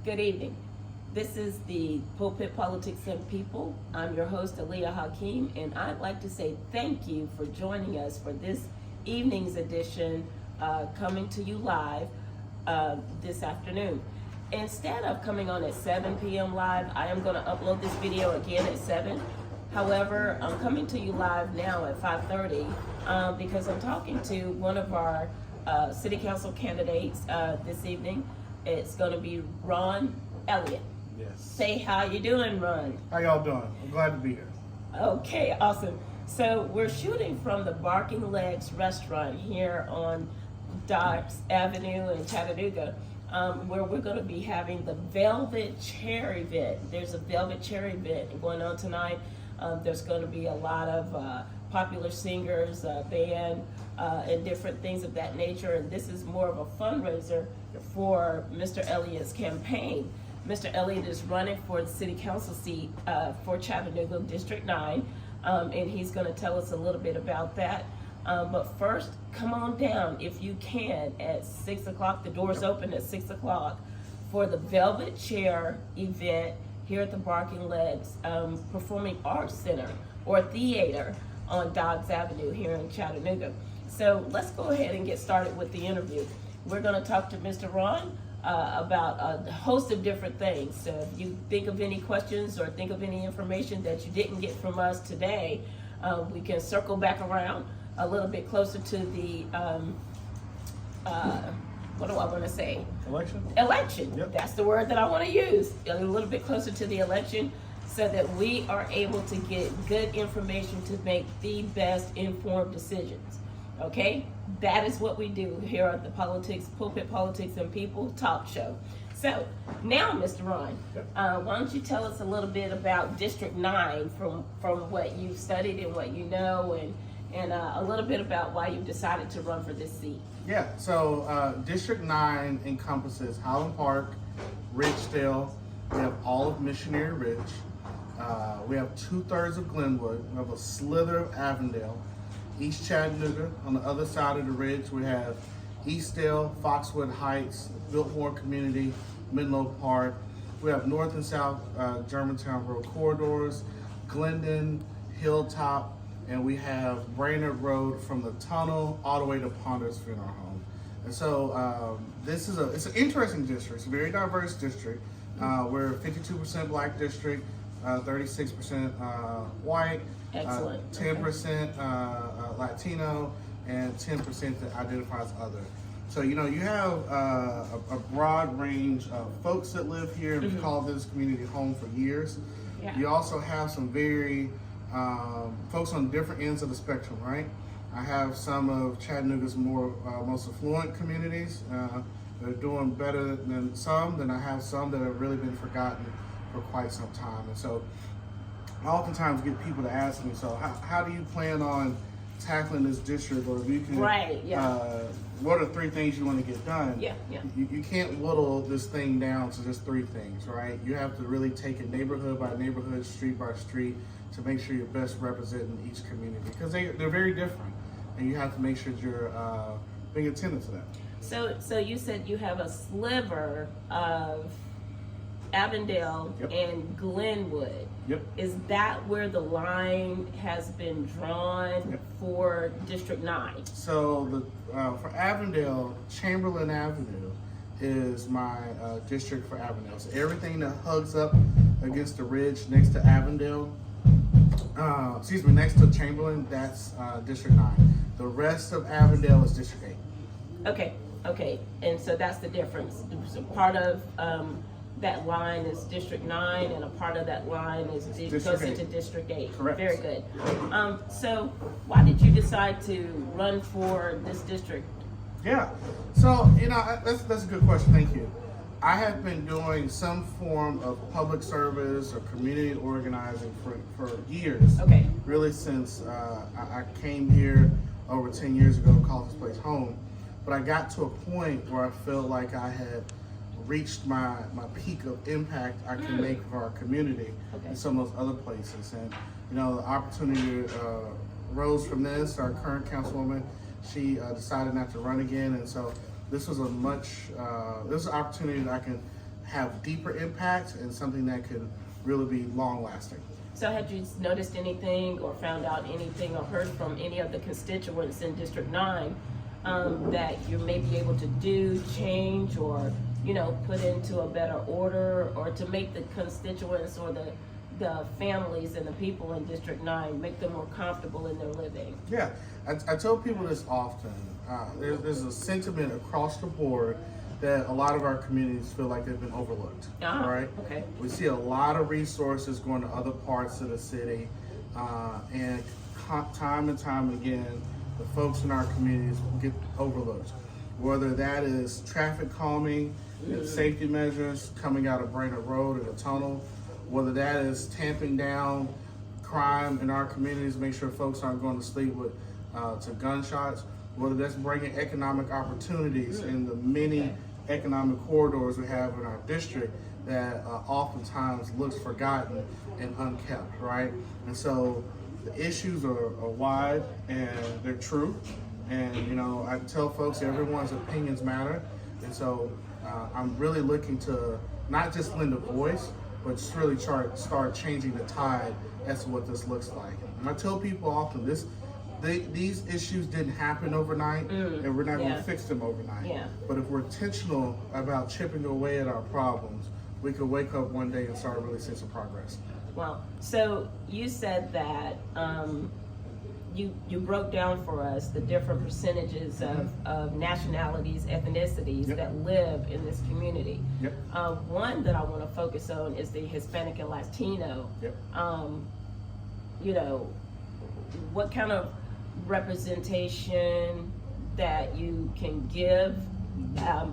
Good evening. This is the Pulpit, Politics, and People. I'm your host, Elliott Hakeem, and I'd like to say thank you for joining us for this evening's edition, coming to you live this afternoon. Instead of coming on at 7 p.m. live, I am going to upload this video again at 7. However, I'm coming to you live now at 5:30 because I'm talking to one of our city council candidates this evening. It's going to be Ron Elliott. Yes. Say how you doing, Ron? How y'all doing? I'm glad to be here. Okay, awesome. So we're shooting from the Barking Legs restaurant here on Docks Avenue in Chattanooga, where we're going to be having the Velvet Chair event. There's a Velvet Chair event going on tonight. There's going to be a lot of popular singers, band, and different things of that nature. And this is more of a fundraiser for Mr. Elliott's campaign. Mr. Elliott is running for the city council seat for Chattanooga District 9, and he's going to tell us a little bit about that. But first, come on down if you can at 6 o'clock. The doors open at 6 o'clock for the Velvet Chair event here at the Barking Legs Performing Arts Center or Theater on Dodds Avenue here in Chattanooga. So let's go ahead and get started with the interview. We're going to talk to Mr. Ron about a host of different things. So if you think of any questions or think of any information that you didn't get from us today, we can circle back around a little bit closer to the, what do I want to say? Election. Yep. That's the word that I want to use. A little bit closer to the election so that we are able to get good information to make the best informed decisions. Okay? That is what we do here at the Pulpit, Politics, and People talk show. So now, Mr. Ron, why don't you tell us a little bit about District 9 from what you've studied and what you know, and a little bit about why you decided to run for this seat. Yeah, so District 9 encompasses Highland Park, Ridgedale, we have all of Missionary Ridge, we have 2/3 of Glenwood, we have a slither of Avondale, East Chattanooga. On the other side of the ridge, we have Eastdale, Foxwood Heights, Biltmore Community, Menlo Park. We have North and South Germantown Road corridors, Glendon, Hilltop, and we have Brainerd Road from the tunnel all the way to Ponder's Funeral Home. And so it's an interesting district. It's a very diverse district. We're a 52% Black district, 36% white. Excellent. 10% Latino, and 10% that identifies other. So, you have a broad range of folks that live here. We've called this community home for years. Yeah. You also have some very folks on different ends of the spectrum, right? I have some of Chattanooga's most affluent communities that are doing better than some. Then I have some that have really been forgotten for quite some time. And so I oftentimes get people to ask me, so how do you plan on tackling this district, or if you can, right, yeah. What are 3 things you want to get done? Yeah, yeah. You can't whittle this thing down to just 3 things, right? You have to really take it neighborhood by neighborhood, street by street, to make sure you're best representing each community, because they're very different, and you have to make sure you're being attentive to that. So you said you have a sliver of Avondale and Glenwood. Yep. Is that where the line has been drawn for District 9? So for Avondale, Chamberlain Avenue is my district for Avondale. So everything that hugs up against the ridge next to Avondale, next to Chamberlain, that's District 9. The rest of Avondale is District 8. Okay. And so that's the difference. So part of that line is District 9, and a part of that line goes into District 8. Correct. Very good. So why did you decide to run for this district? Yeah, so that's a good question. Thank you. I have been doing some form of public service or community organizing for years. Okay. Really since I came here over 10 years ago, called this place home. But I got to a point where I felt like I had reached my peak of impact I can make for our community in some of those other places. And the opportunity rose from this. Our current councilwoman, she decided not to run again, and so this was an opportunity that I can have deeper impacts and something that can really be long lasting. So had you noticed anything or found out anything or heard from any of the constituents in District 9 that you may be able to do, change, or, you know, put into a better order, or to make the constituents or the families and the people in District 9, make them more comfortable in their living? Yeah, I tell people this often. There's a sentiment across the board that a lot of our communities feel like they've been overlooked. Right? Okay. We see a lot of resources going to other parts of the city, and time and time again, the folks in our communities get overlooked. Whether that is traffic calming and safety measures coming out of Brainerd Road and the tunnel, whether that is tamping down crime in our communities, make sure folks aren't going to sleep with to gunshots, whether that's bringing economic opportunities in the many economic corridors we have in our district that oftentimes looks forgotten and unkept, right? And so the issues are wide and they're true. And, you know, I tell folks everyone's opinions matter. And so I'm really looking to not just lend a voice, but just really start changing the tide as to what this looks like. And I tell people often these issues didn't happen overnight, and we're not going to fix them overnight. Yeah. But if we're intentional about chipping away at our problems, we could wake up one day and start really seeing some progress. Well, so you said that you broke down for us the different percentages of nationalities, ethnicities that live in this community. Yep. One that I want to focus on is the Hispanic and Latino. Yep. You know, what kind of representation that you can give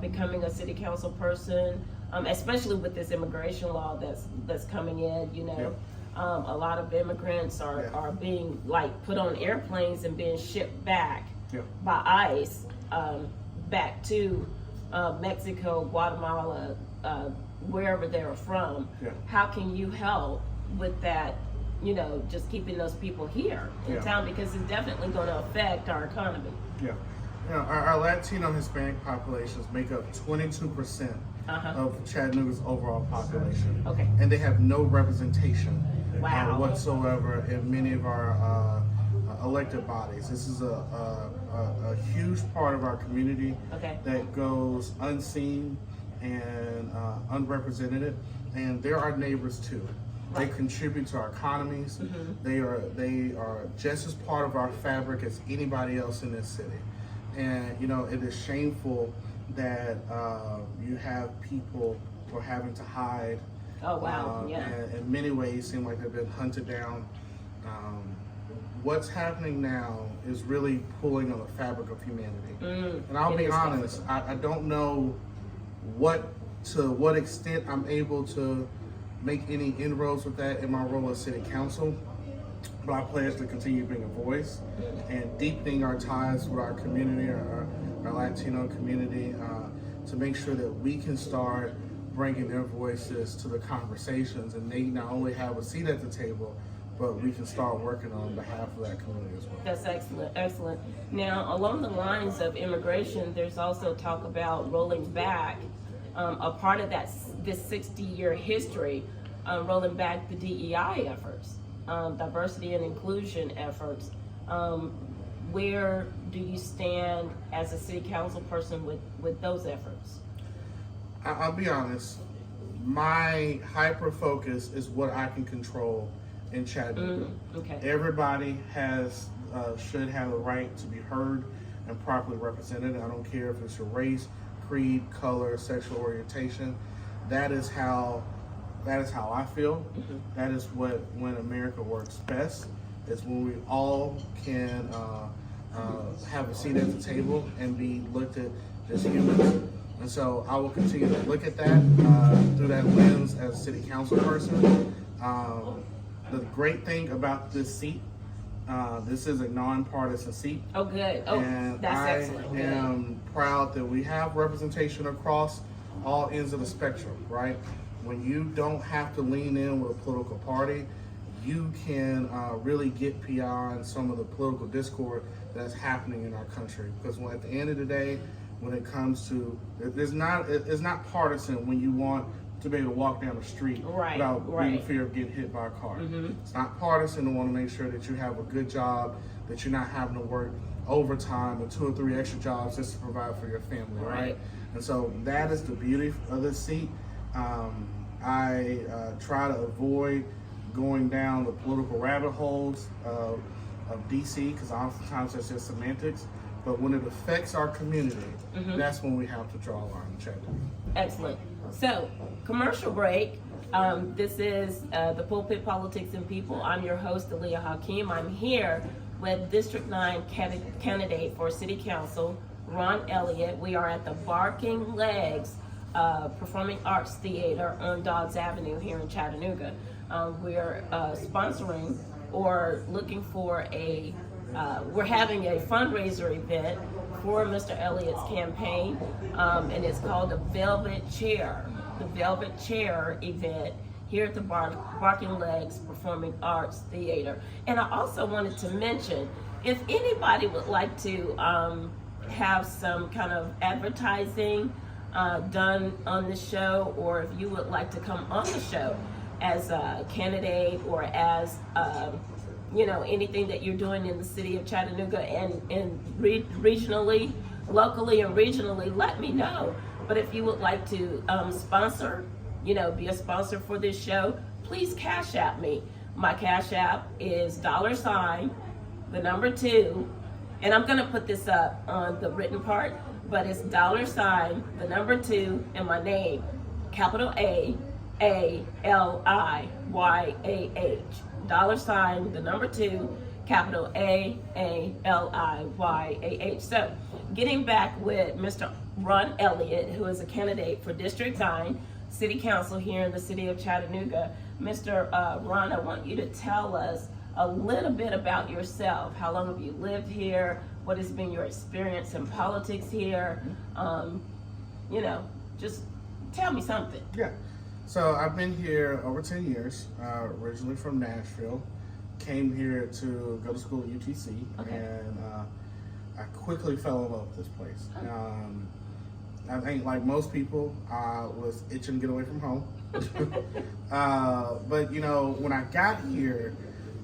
becoming a city council person, especially with this immigration law that's coming in, you know. Yep. A lot of immigrants are being put on airplanes and being shipped back by ICE back to Mexico, Guatemala, wherever they're from. How can you help with that, you know, just keeping those people here in town, because it's definitely going to affect our economy? Yeah. You know, our Latino Hispanic populations make up 22% of Chattanooga's overall population. Okay. And they have no representation whatsoever in many of our elected bodies. This is a huge part of our community that goes unseen and unrepresented, and they're our neighbors too. They contribute to our economies. They are just as part of our fabric as anybody else in this city. And you know, it is shameful that you have people who are having to hide. Oh wow! And in many ways, seem like they've been hunted down. What's happening now is really pulling on the fabric of humanity. And I'll be honest, I don't know to what extent I'm able to make any inroads with that in my role as city council, but I pledge to continue being a voice and deepening our ties with our community, our Latino community, to make sure that we can start bringing their voices to the conversations, and they not only have a seat at the table, but we can start working on behalf of that community as well. That's excellent. Now, along the lines of immigration, there's also talk about rolling back a part of this 60-year history, rolling back the DEI efforts, diversity and inclusion efforts. Where do you stand as a city council person with those efforts? I'll be honest, my hyper focus is what I can control in Chattanooga. Everybody should have the right to be heard and properly represented. I don't care if it's your race, creed, color, sexual orientation. That is how I feel. That is when America works best. It's when we all can have a seat at the table and be looked at as humans. And so I will continue to look at that through that lens as a city council person. The great thing about this seat, this is a nonpartisan seat. Oh, good. Oh, and that's excellent. I am proud that we have representation across all ends of the spectrum, right? When you don't have to lean in with a political party, you can really get beyond some of the political discord that's happening in our country. Because at the end of the day, when it comes to, it's not partisan when you want to be able to walk down the street without being in fear of getting hit by a car. It's not partisan to want to make sure that you have a good job, that you're not having to work overtime or 2 or 3 extra jobs just to provide for your family, right? And so that is the beauty of this seat. I try to avoid going down the political rabbit holes of DC, because oftentimes that's just semantics. But when it affects our community, that's when we have to draw a line in Chattanooga. Excellent. So, commercial break. This is the Pulpit, Politics, and People. I'm your host, Elliott Hakeem. I'm here with District 9 candidate for City Council, Ron Elliott. We are at the Barking Legs Performing Arts Theater on Dodds Avenue here in Chattanooga. We're sponsoring or looking for we're having a fundraiser event for Mr. Elliott's campaign, and it's called the Velvet Chair event here at the Barking Legs Performing Arts Theater. And I also wanted to mention, if anybody would like to have some kind of advertising done on the show, or if you would like to come on the show as a candidate or as anything that you're doing in the city of Chattanooga and regionally, locally and regionally, let me know. But if you would like to sponsor, be a sponsor for this show, please Cash App me. My Cash App is $2, and I'm gonna put this up on the written part, but it's $2, and my name, capital A L I Y A H. $2, capital A L I Y A H. So, getting back with Mr. Ron Elliott, who is a candidate for District 9 City Council here in the city of Chattanooga. Mr. Ron, I want you to tell us a little bit about yourself. How long have you lived here? What has been your experience in politics here? Just tell me something. Yeah. So I've been here over 10 years, originally from Nashville. Came here to go to school at UTC, and I quickly fell in love with this place. I think, like most people, I was itching to get away from home. But when I got here,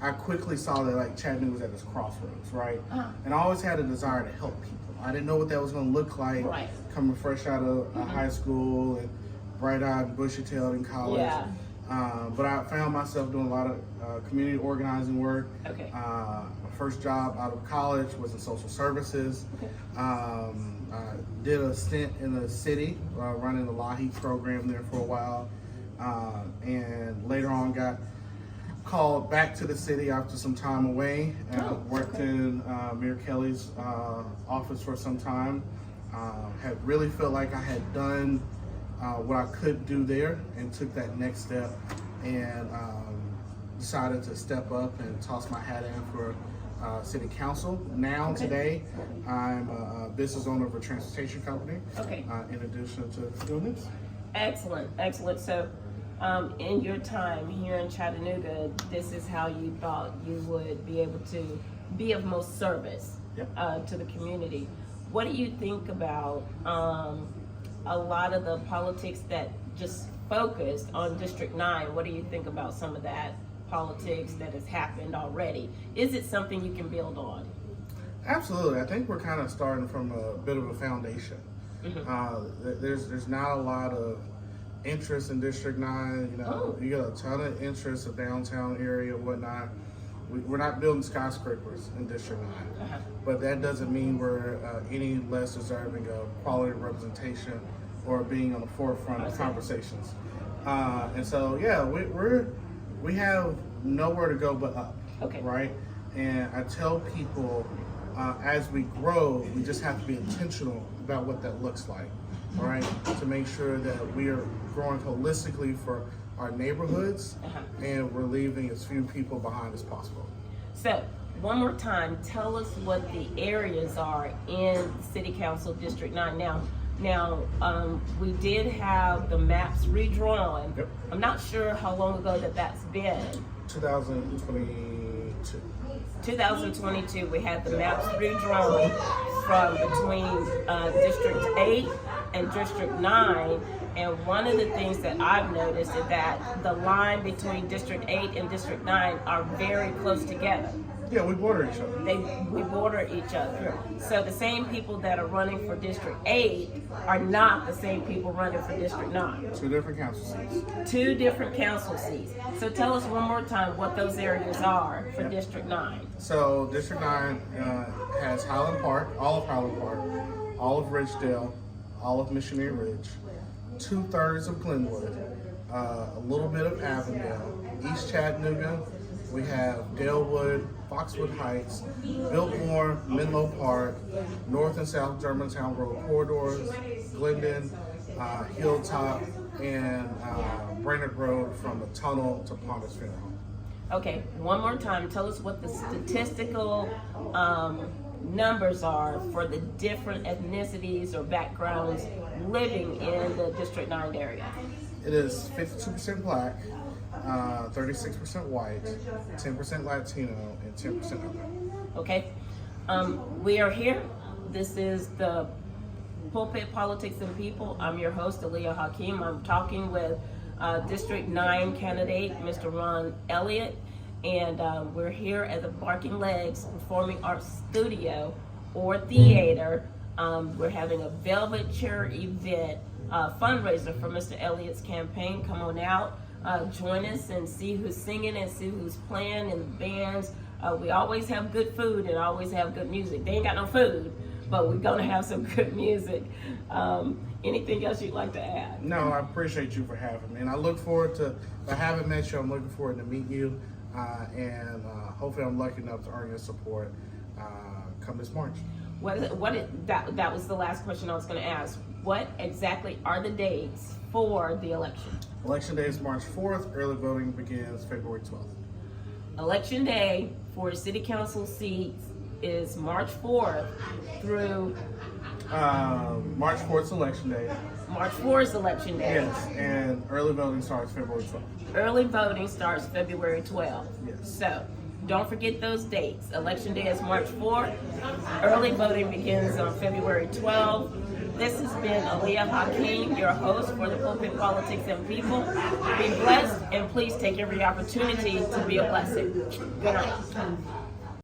I quickly saw that Chattanooga was at this crossroads, right? And I always had a desire to help people. I didn't know what that was going to look like, coming fresh out of high school and bright-eyed and bushy-tailed in college. But I found myself doing a lot of community organizing work. My first job out of college was in social services. I did a stint in the city, running the LAHI program there for a while. And later on got called back to the city after some time away. And worked in Mayor Kelly's office for some time. Had really felt like I had done what I could do there, and took that next step, and decided to step up and toss my hat in for City Council. Now, today, I'm a business owner of a transportation company, in addition to doing this. Excellent. So, in your time here in Chattanooga, this is how you thought you would be able to be of most service to the community. What do you think about a lot of the politics that just focused on District 9? What do you think about some of that politics that has happened already? Is it something you can build on? Absolutely. I think we're kind of starting from a bit of a foundation. There's not a lot of interest in District 9. You got a ton of interest in downtown area and whatnot. We're not building skyscrapers in District 9, but that doesn't mean we're any less deserving of quality representation or being on the forefront of conversations. And so, we have nowhere to go but up, right? And I tell people, as we grow, we just have to be intentional about what that looks like, right? To make sure that we are growing holistically for our neighborhoods, and we're leaving as few people behind as possible. So, one more time, tell us what the areas are in City Council District 9. Now, we did have the maps redrawn. I'm not sure how long ago that's been. 2022. 2022, we had the maps redrawn from between District 8 and District 9, And one of the things that I've noticed is that the line between District 8 and District 9 are very close together. Yeah, we border each other. We border each other. So the same people that are running for District 8 are not the same people running for District 9. Two different council seats. Two different council seats. So tell us one more time what those areas are for District 9. So District 9 has Highland Park, all of Highland Park, all of Ridgedale, all of Missionary Ridge, 2/3 of Glenwood, a little bit of Avondale, East Chattanooga. We have Dalewood, Foxwood Heights, Biltmore, Menlo Park, North and South Germantown Road corridors, Glendon, Hilltop, and Brainerd Road from the tunnel to Ponders Funeral Home. Okay, one more time. Tell us what the statistical numbers are for the different ethnicities or backgrounds living in the District 9 area. It is 52% Black, 36% white, 10% Latino, and 10% other. Okay, we are here. This is the Pulpit, Politics, and People. I'm your host, Elliott Hakeem. I'm talking with District 9 candidate, Mr. Ron Elliott, and we're here at the Barking Legs Performing Arts Studio or Theater. We're having a Velvet Chair event fundraiser for Mr. Elliott's campaign. Come on out, join us and see who's singing and see who's playing in the bands. We always have good food and always have good music. They ain't got no food, but we're gonna have some good music. Anything else you'd like to add? No, I appreciate you for having me, and I look forward to. If I haven't met you, I'm looking forward to meet you, and hopefully, I'm lucky enough to earn your support come this March. That was the last question I was going to ask. What exactly are the dates for the election? Election day is March 4th. Early voting begins February 12th. Election day for city council seats is March 4th through March 4th is election day. March 4th is election day. Yes, and early voting starts February 12th. Early voting starts February 12th. Yes. So don't forget those dates. Election day is March 4th. Early voting begins on February 12th. This has been Elliott Hakeem, your host for the Pulpit, Politics, and People. Be blessed, and please take every opportunity to be a blessing. Good night.